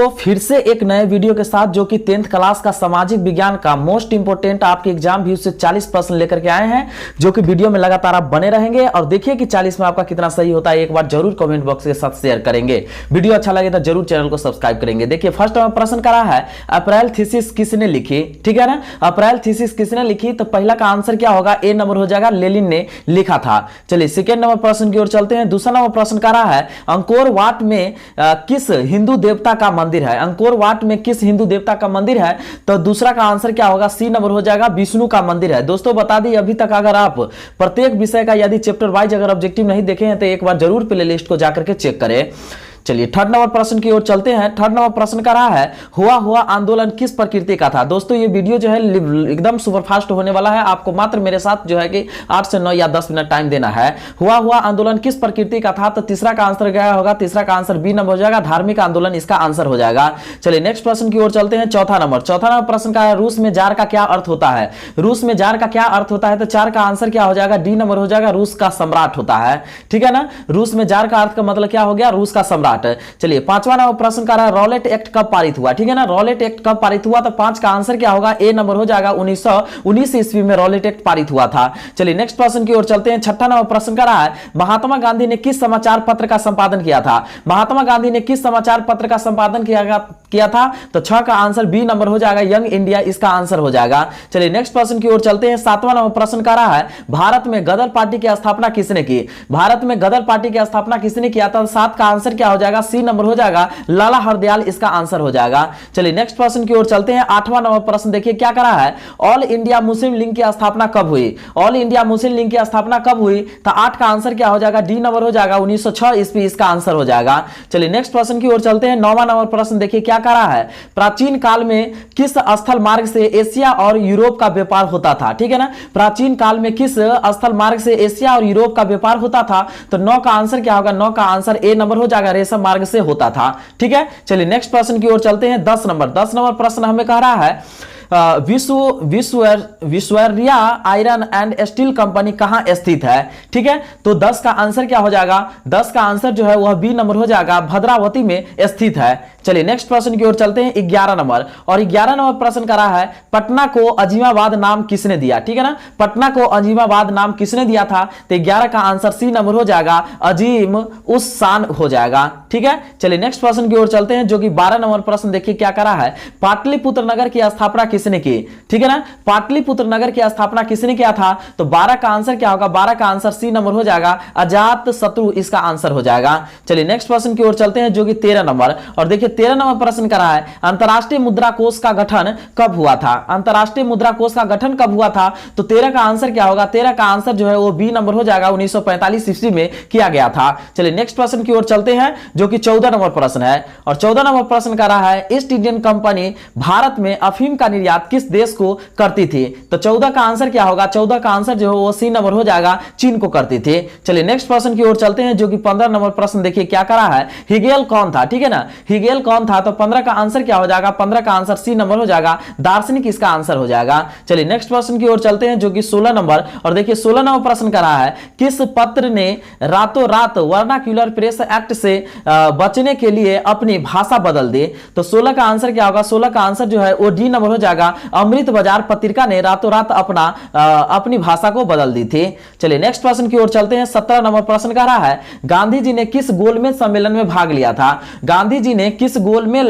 तो फिर से एक नए वीडियो के साथ जो कि 10th क्लास का सामाजिक विज्ञान का मोस्ट इंपोर्टेंट आपके एग्जाम व्यू से 40% लेकर के आए हैं, जो कि वीडियो में लगातार आप बने रहेंगे और देखिए कि 40 में आपका कितना सही होता है। एक बार जरूर कमेंट बॉक्स के साथ शेयर करेंगे। वीडियो अच्छा लगे तो जरूर चैनल को सब्सक्राइब करेंगे। देखिए फर्स्ट प्रश्न करा है अप्रैल थीसिस किसने लिखी, ठीक है ना। अप्रैल थीसिस किसने लिखी, तो पहला का आंसर क्या होगा, ए नंबर हो जाएगा, लेनिन ने लिखा था। चलिए सेकेंड नंबर प्रश्न की ओर चलते हैं। दूसरा नंबर प्रश्न करा है अंकोर वाट में किस हिंदू देवता का मंदिर है। अंकोर वाट में किस हिंदू देवता का मंदिर है, तो दूसरा का आंसर क्या होगा, सी नंबर हो जाएगा, विष्णु का मंदिर है। दोस्तों बता दी अभी तक अगर आप प्रत्येक विषय का यदि चैप्टर वाइज अगर ऑब्जेक्टिव नहीं देखे हैं तो एक बार जरूर प्लेलिस्ट को जाकर के चेक करें। चलिए थर्ड नंबर प्रश्न की ओर चलते हैं। थर्ड नंबर प्रश्न का रहा है हुआ आंदोलन किस प्रकृति का था। दोस्तों ये वीडियो जो है एकदम सुपरफास्ट होने वाला है, आपको मात्र मेरे साथ जो है कि 8 से 9 या 10 मिनट टाइम देना है। हुआ आंदोलन किस प्रकृति का था, तो तीसरा का आंसर क्या होगा, तीसरा का आंसर बी नंबर हो जाएगा, धार्मिक आंदोलन इसका आंसर हो जाएगा। चलिए नेक्स्ट प्रश्न की ओर चलते हैं। चौथा नंबर प्रश्न का है रूस में जार का क्या अर्थ होता है। रूस में जार का क्या अर्थ होता है, तो 4 का आंसर क्या हो जाएगा, डी नंबर हो जाएगा, रूस का सम्राट होता है, ठीक है ना। रूस में जार का अर्थ का मतलब क्या हो गया, रूस का सम्राट। चलिए पांचवा नंबर प्रश्न का रहा है रॉलेट एक्ट कब पारित हुआ, ठीक है ना। रॉलेट एक्ट कब पारित हुआ, तो 5 का आंसर क्या होगा, ए नंबर हो जाएगा, 1919 ईस्वी में रॉलेट एक्ट पारित हुआ था। चलिए नेक्स्ट प्रश्न की ओर चलते हैं। छठा नंबर प्रश्न का रहा है महात्मा गांधी ने किस समाचार पत्र का संपादन किया था। महात्मा गांधी ने किस समाचार पत्र का संपादन किया था, तो 6 का आंसर बी नंबर हो जाएगा, यंग इंडिया इसका आंसर हो जाएगा। चलिए नेक्स्ट प्रश्न की ओर चलते हैं। 7वां नंबर प्रश्न का रहा है भारत में गदर पार्टी की स्थापना किसने की। भारत में गदर पार्टी की स्थापना किसने किया था, 7 का आंसर क्या हो जाएगा, सी नंबर हो जाएगा, लाला हरदयाल इसका आंसर हो जाएगा। चलिए नेक्स्ट प्रश्न की ओर चलते हैं। 8वां नंबर प्रश्न देखिए क्या करा है, ऑल इंडिया मुस्लिम लीग की स्थापना कब हुई। ऑल इंडिया मुस्लिम लीग की स्थापना कब हुई, तो 8 का आंसर क्या हो जाएगा, डी नंबर हो जाएगा, 1906 ईस्वी इसका आंसर हो जाएगा। चलिए नेक्स्ट प्रश्न की ओर चलते हैं। 9वां नंबर प्रश्न देखिए क्या करा है प्राचीन काल में किस स्थल मार्ग से एशिया और यूरोप का व्यापार होता था, ठीक है ना। प्राचीन काल में किस स्थल मार्ग से एशिया और यूरोप का व्यापार होता था, तो 9 का आंसर क्या होगा, 9 का आंसर ए नंबर हो जाएगा, रेशम मार्ग से होता था, ठीक है। चलिए नेक्स्ट प्रश्न की ओर चलते हैं। 10 नंबर प्रश्न हमें कह रहा है विश्वरिया आयरन एंड स्टील कंपनी कहां स्थित है, ठीक है। तो 10 का आंसर क्या हो जाएगा, 10 का आंसर जो है वह बी नंबर हो जाएगा, भद्रावती में स्थित है। चलिए नेक्स्ट प्रश्न की ओर चलते हैं। 11 नंबर और 11 नंबर प्रश्न करा है पटना को अजीमाबाद नाम किसने दिया, ठीक है ना। पटना को अजीमाबाद नाम किसने दिया था, तो 11 का आंसर सी नंबर हो जाएगा, अजीम उस शान हो जाएगा, ठीक है। चलिए नेक्स्ट प्रश्न की ओर चलते हैं, जो कि 12 नंबर प्रश्न देखिए क्या करा है पाटलिपुत्र नगर की स्थापना किसने की, ठीक है ना। पाटलिपुत्र नगर की स्थापना किसने किया था, तो 12 का आंसर क्या होगा, 12 का आंसर सी नंबर हो जाएगा, अजात शत्रु इसका आंसर हो जाएगा। चलिए नेक्स्ट प्रश्न की ओर चलते हैं, जो कि 13 नंबर और देखिए 13 नंबर प्रश्न करा है अंतरराष्ट्रीय मुद्रा कोष का गठन कब हुआ था। अंतरराष्ट्रीय मुद्रा कोष का गठन कब हुआ था, तो 13 का आंसर क्या होगा, 13 का आंसर जो है वो बी नंबर हो जाएगा, 1945 ईस्वी में किया गया था। चलिए नेक्स्ट प्रश्न की ओर चलते हैं, जो कि 14 नंबर प्रश्न है और 14 नंबर प्रश्न करा है ईस्ट इंडियन कंपनी भारत में अफीम का निर्यात किस देश को करती थी, तो 14 का आंसर क्या होगा, 14 का आंसर जो है वो सी नंबर हो जाएगा, चीन को करती थी। चलिए नेक्स्ट प्रश्न की ओर चलते हैं, जो कि 15 नंबर प्रश्न देखिए क्या करा है हिगेल कौन था, ठीक है ना। हिगेल कौन था, तो 15 का आंसर क्या हो जाएगा, 15 का आंसर सी नंबर हो जाएगा, दार्शनिक इसका आंसर हो जाएगा। चलिए नेक्स्ट प्रश्न की ओर चलते हैं, जो कि 16 नंबर और देखिए 16 नंबर प्रश्न करा है किस पत्र ने रातों रात वर्नाक्यूलर प्रेस एक्ट से बचने के लिए अपनी भाषा बदल दी, तो 16 का आंसर क्या होगा, 16 का आंसर जो है वो डी नंबर हो जाएगा, अमृत बाजार पत्रिका ने रातों रात अपनी भाषा को बदल दी थी। चलिए नेक्स्ट प्रश्न की ओर चलते हैं। 17 नंबर प्रश्न कह रहा है गांधी जी ने किस गोलमेज सम्मेलन में भाग लिया था। गांधी जी ने किस गोलमेज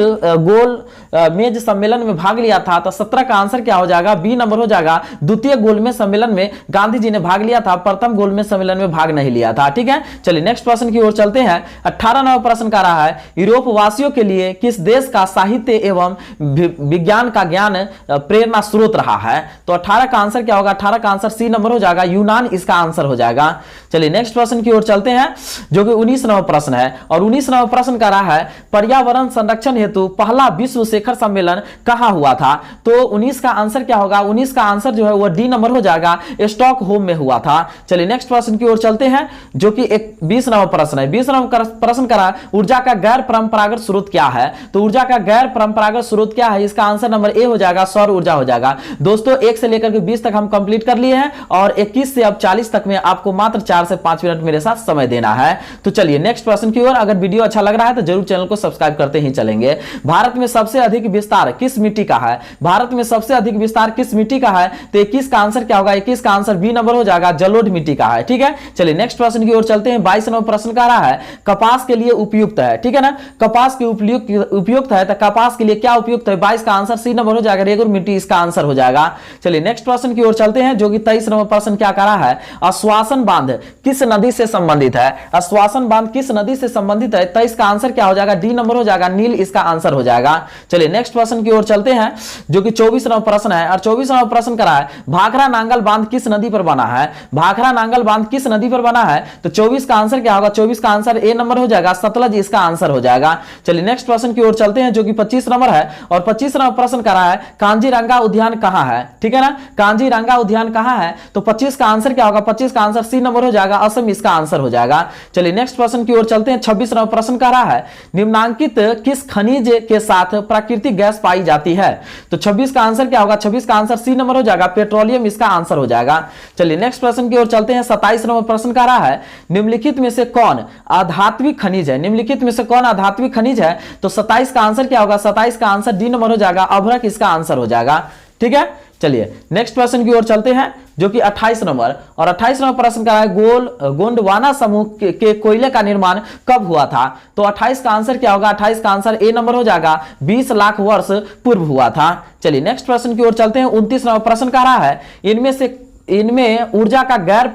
सम्मेलन में भाग लिया था, तो 17 का आंसर क्या हो जाएगा, बी नंबर हो जाएगा, द्वितीय गोलमेज सम्मेलन में गांधी जी ने भाग लिया था, प्रथम गोलमेज सम्मेलन में भाग नहीं लिया था, ठीक है। चलिए नेक्स्ट प्रश्न की ओर चलते हैं। 18 नंबर प्रश्न कह रहा है यूरोप वासियों के लिए किस देश का साहित्य एवं विज्ञान का ज्ञान प्रेरणा स्रोत रहा है, तो 18 का आंसर क्या होगा, 18 का आंसर सी नंबर हो जाएगा, यूनान इसका आंसर हो जाएगा। चलिए नेक्स्ट प्रश्न की ओर चलते हैं, जो कि 19 नंबर प्रश्न है और 19 नंबर प्रश्न कह रहा है पर्यावरण संरक्षण हेतु पहला विश्व शिखर सम्मेलन कहां हुआ था, तो 19 का आंसर क्या होगा, 19 का आंसर जो है वो डी नंबर हो जाएगा, स्टॉकहोम में हुआ था। चलिए नेक्स्ट प्रश्न की ओर चलते हैं, जो कि 20 नंबर प्रश्न है। 20 नंबर प्रश्न करा ऊर्जा का गैर परंपरागत स्रोत क्या है, तो ऊर्जा का गैर परंपरागत स्रोत क्या है, इसका आंसर नंबर ए हो जाएगा, जाएगा, सौर ऊर्जा हो जाएगा। दोस्तों 1 से लेकर के 20 तक हम कंप्लीट कर लिए हैं और 21 से अब 40 तक में आपको मात्र 4 से 5 मिनट मेरे साथ समय देना है। तो चलिए नेक्स्ट प्रश्न की ओर। अगर वीडियो अच्छा लग रहा है तो जरूर चैनल को सब्सक्राइब करते ही चलेंगे। भारत में सबसे अधिक विस्तार किस मिट्टी का है? भारत में सबसे अधिक विस्तार किस मिट्टी का है? तो 21 का आंसर क्या होगा? 21 का आंसर बी नंबर हो जाएगा, जलोढ़ मिट्टी का है। ठीक है, चलिए नेक्स्ट प्रश्न की ओर चलते हैं। 22 नंबर प्रश्न का रहा है कपास के लिए उपयुक्त है। ठीक है ना, कपास के उपयुक्त है तो कपास के लिए क्या उपयुक्त है? 22 का आंसर सी नंबर हो जाएगा, रेगुर मिट्टी इसका आंसर हो जाएगा। चलिए नेक्स्ट प्रश्न की ओर चलते हैं जो कि 23 नंबर प्रश्न क्या कर रहा है? आश्वासन बांध किस नदी से संबंधित है? आश्वासन बांध किस नदी से संबंधित है? 23 का आंसर क्या हो जाएगा? डी नंबर हो जाएगा, नील इसका आंसर हो जाएगा। चलिए नेक्स्ट प्रश्न की ओर चलते हैं जो कि 24 नंबर प्रश्न है और 24 नंबर प्रश्न करा है भाखरा नांगल बांध किस नदी पर बना है? भाखरा नांगल बांध किस नदी पर बना है? तो 24 का आंसर क्या होगा? 24 का आंसर ए नंबर हो जाएगा, सतलज इसका आंसर हो जाएगा। चलिए नेक्स्ट प्रश्न की ओर चलते हैं जो कि 25 नंबर है और 25 नंबर प्रश्न करा है कांजीरंगा उद्यान कहां है? ठीक है ना, कांजीरंगा उद्यान कहां है? तो 25 का आंसर क्या होगा? 25 का आंसर सी नंबर हो जाएगा, असम इसका आंसर हो जाएगा। चलिए नेक्स्ट प्रश्न की ओर चलते हैं। 26 नंबर प्रश्न करा है निम्नांकित किस खनिज के साथ प्राकृतिक गैस पाई जाती है? तो 26 का आंसर क्या होगा? 26 का आंसर सी नंबर हो जाएगा, पेट्रोलियम इसका आंसर हो जाएगा। चलिए नेक्स्ट प्रश्न की ओर चलते हैं। 27 नंबर प्रश्न का रहा है निम्नलिखित में से कौन आधात्विक खनिज है? निम्नलिखित में से कौन आधात्विक खनिज है? तो 27 का आंसर क्या होगा? 27 का आंसर डी नंबर हो जाएगा, अभ्रक इसका आंसर हो जाएगा। ठीक है, चलिए नेक्स्ट प्रश्न की ओर चलते हैं जो कि 28 नंबर और 28 नंबर प्रश्न का है गोंडवाना समूह के कोयले का निर्माण कब हुआ था? तो 28 का आंसर क्या होगा? 28 का आंसर ए नंबर हो जाएगा, 20 लाख वर्ष पूर्व हुआ था। चलिए नेक्स्ट प्रश्न की ओर चलते हैं। 29 नंबर प्रश्न का रहा है इनमें ऊर्जा का गैर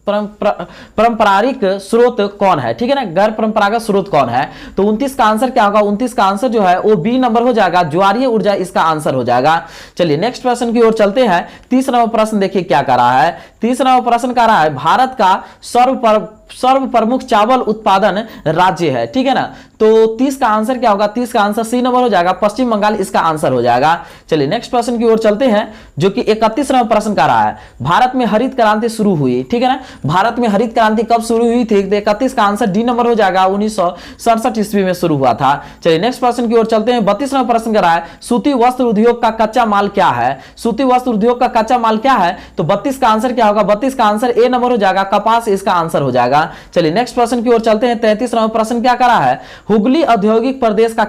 पारंपरिक स्रोत कौन है? ठीक है ना, गैर परंपरागत स्रोत कौन है? तो 29 का आंसर क्या होगा? 29 का आंसर जो है वो बी नंबर हो जाएगा, ज्वारीय ऊर्जा इसका आंसर हो जाएगा। चलिए नेक्स्ट प्रश्न की ओर चलते हैं। 30 नंबर प्रश्न देखिए क्या कर रहा है। 30 नंबर प्रश्न कर रहा है भारत का सर्व प्रमुख चावल उत्पादन राज्य है। ठीक है ना, तो 30 का आंसर क्या होगा? 30 का आंसर सी नंबर हो जाएगा, पश्चिम बंगाल इसका आंसर हो जाएगा। चलिए नेक्स्ट प्रश्न की ओर चलते हैं जो कि 31 नंबर प्रश्न का रहा है भारत में हरित क्रांति शुरू हुई। ठीक है ना, भारत में हरित क्रांति कब शुरू हुई थी? 31 का आंसर डी नंबर हो जाएगा, 1967 ईस्वी में शुरू हुआ था। चलिए नेक्स्ट प्रश्न की ओर चलते हैं। 32 नंबर प्रश्न का रहा है सूती वस्त्र उद्योग का कच्चा माल क्या है? सूती वस्त्र उद्योग का कच्चा माल क्या है? तो 32 का आंसर क्या होगा? 32 का आंसर ए नंबर हो जाएगा, कपास इसका आंसर हो जाएगा। चलिए नेक्स्ट प्रश्न की ओर चलते हैं। 33 नंबर प्रश्न क्या करा है हुगली औद्योगिक प्रदेश का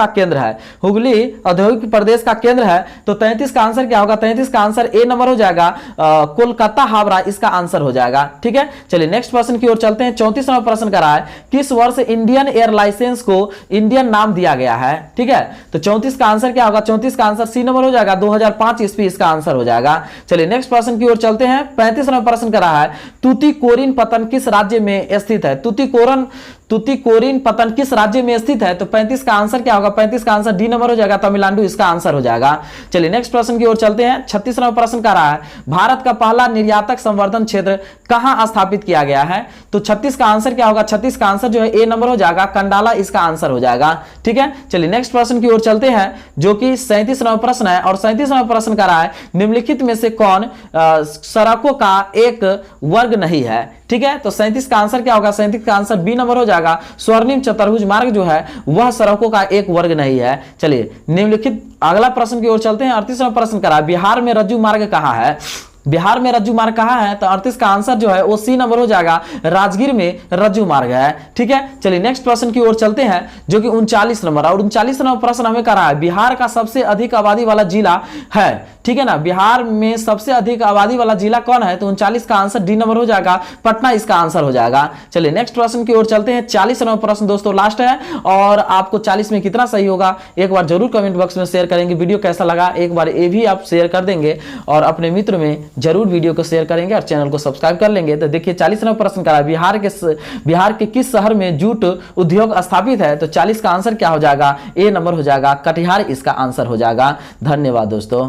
केंद्र है। हुगली औद्योगिक प्रदेश का केंद्र है। तो 33 का आंसर क्या होगा? 33 का आंसर ए नंबर हो जाएगा, कोलकाता हावड़ा इसका आंसर हो जाएगा। ठीक है, चलिए नेक्स्ट प्रश्न की ओर चलते हैं। 34 नंबर प्रश्न का रहा है किस वर्ष इंडियन एयर लाइसेंस को इंडियन नाम दिया गया है? ठीक है, तो 34 का आंसर क्या होगा? 34 का आंसर सी नंबर हो जाएगा, 2005 ईस्वी इसका आंसर हो जाएगा। चलिए नेक्स्ट प्रश्न की ओर चलते हैं। 35 नंबर प्रश्न का रहा है तुतीकोरिन पतन किस राज्य में स्थित है? तुतीकोरिन पतन किस राज्य में स्थित है? तो 35 का आंसर क्या होगा? 35 का आंसर डी नंबर हो जाएगा, तमिलनाडु इसका आंसर हो जाएगा। चलिए नेक्स्ट प्रश्न की ओर चलते हैं। 36 नंबर प्रश्न का रहा है भारत का पहला निर्यातक संवर्धन क्षेत्र कहां स्थापित किया गया है? तो 36 का आंसर क्या होगा? 36 का आंसर जो है ए नंबर हो जाएगा, कंडाला इसका आंसर हो जाएगा। ठीक है, चलिए नेक्स्ट प्रश्न की ओर चलते हैं जो कि 37 नंबर प्रश्न है और 37 नंबर प्रश्न का रहा है निम्नलिखित में से कौन सड़कों का एक वर्ग नहीं है? ठीक है, तो 37 का आंसर क्या होगा? 37 का आंसर बी नंबर हो जाएगा, स्वर्णिम चतुर्भुज मार्ग जो है वह सड़कों का एक वर्ग नहीं है। चलिए निम्नलिखित अगला प्रश्न की ओर चलते हैं। 38वां प्रश्न करा बिहार में रज्जु मार्ग कहां है? बिहार में रज्जु मार्ग कहां है? तो 38 का आंसर जो है वो सी नंबर हो जाएगा, राजगीर में रज्जु मार्ग है। ठीक है, चलिए नेक्स्ट प्रश्न की ओर चलते हैं जो कि 39 नंबर और 39 नंबर प्रश्न हमें करा है बिहार का सबसे अधिक आबादी वाला जिला है। ठीक है ना, बिहार में सबसे अधिक आबादी वाला जिला कौन है? तो 39 का आंसर डी नंबर हो जाएगा, पटना इसका आंसर हो जाएगा। चलिए नेक्स्ट प्रश्न की ओर चलते हैं। 40 नंबर प्रश्न दोस्तों लास्ट है और आपको 40 में कितना सही होगा एक बार जरूर कमेंट बॉक्स में शेयर करेंगे। वीडियो कैसा लगा एक बार ये भी आप शेयर कर देंगे और अपने मित्र में जरूर वीडियो को शेयर करेंगे और चैनल को सब्सक्राइब कर लेंगे। तो देखिए 40 नंबर प्रश्न का बिहार के किस शहर में जूट उद्योग स्थापित है? तो 40 का आंसर क्या हो जाएगा? ए नंबर हो जाएगा, कटिहार इसका आंसर हो जाएगा। धन्यवाद दोस्तों।